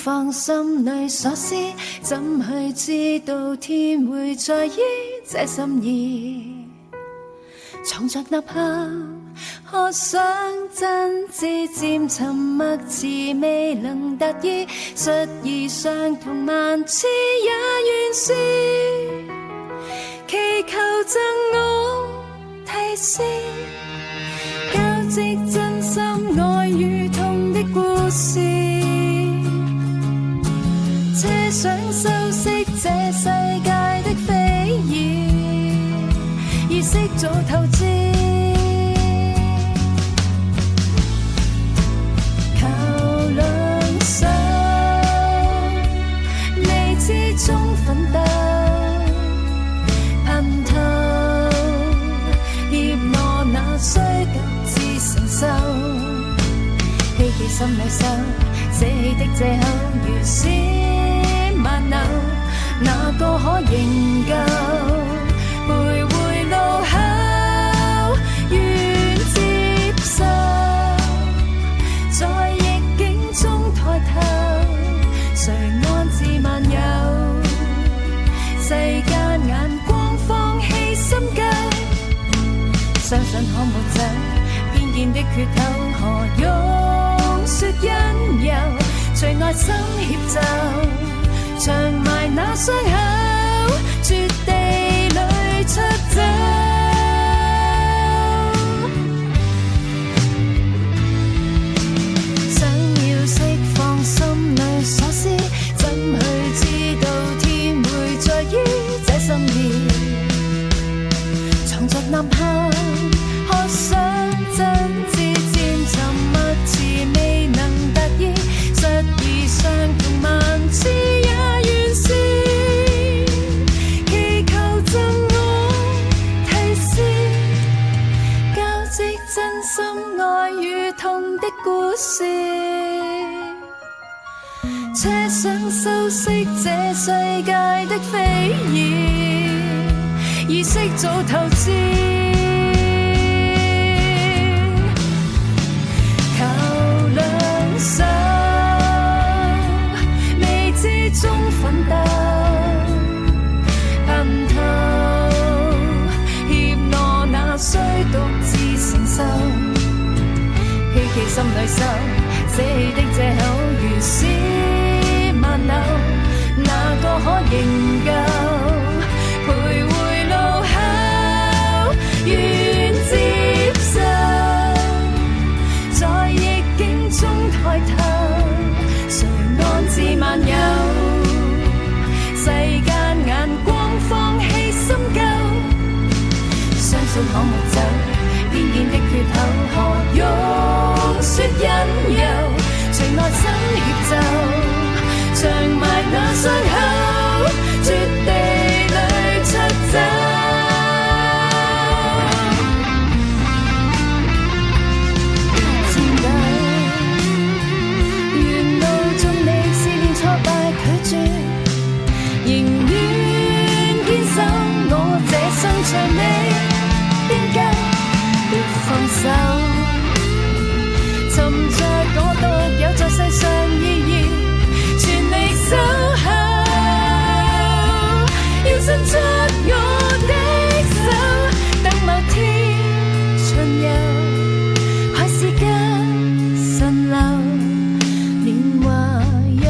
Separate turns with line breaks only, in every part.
放心裏所思，怎去知道天會在意這心意？藏着吶喊，可想真知漸沉默遲未能達意，實而相同萬次也願試，祈求贈我提示，交織真心愛與痛的故事，奢想修飾這世界的非議，意識早透支，靠兩手未知中奮鬥，噴透怯懦那需各自承受，希冀心裏收，捨棄的藉口如此萬縷，哪個可營救？徘徊路口，願接受，在逆境中抬頭，誰安置萬有？世間眼光放棄深究，相信可抹走偏見的缺口，何用說因由？隨內心協奏，長埋那傷口，絕地裏出走。想要釋放心裏所思，怎去知道天會在意這心意？藏着吶喊，可想真知漸沉默遲未能達意，實而相同萬次也願試，祈求贈我提示，交織真心愛與痛的故事，奢想修飾這世界的非議，意識早透支，靠兩手未知中奮鬥，噴透怯懦那需獨自承受，希冀心裏收，捨棄的藉口如此萬縷，哪個可營救？徘徊路口，願接受，在逆境中抬頭，誰安置萬有？世間眼光放棄深究，相信可抹走偏見的缺口，何用說因由？隨內心協奏，長埋那傷口，絕地裏出走。前路沿路中你試煉挫敗拒絕，仍願堅守我這生長你邊界，別放手。尋着我獨有在世上意義，全力守候，要伸出我的手，等某天巡遊，海市間蜃樓，年華若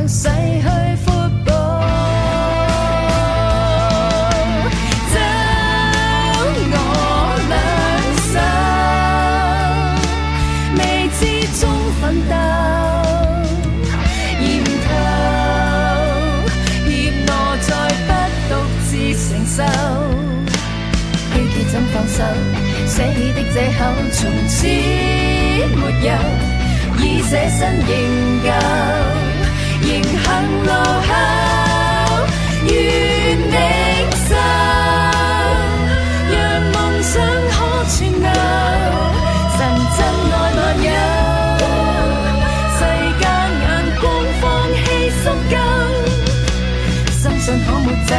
逝去闊步，走我兩手，未知中奮鬥，驗透怯懦再不獨自承受，希冀怎放手？捨棄的藉口從此沒有，已捨身營救，迎行路口，願領受，讓夢想可存留，神真愛萬有，世間眼光放棄深究，深信可抹走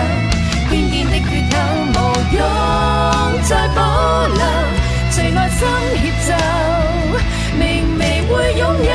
偏見的缺口，無用再保留，隨內心協奏，明媚會擁有。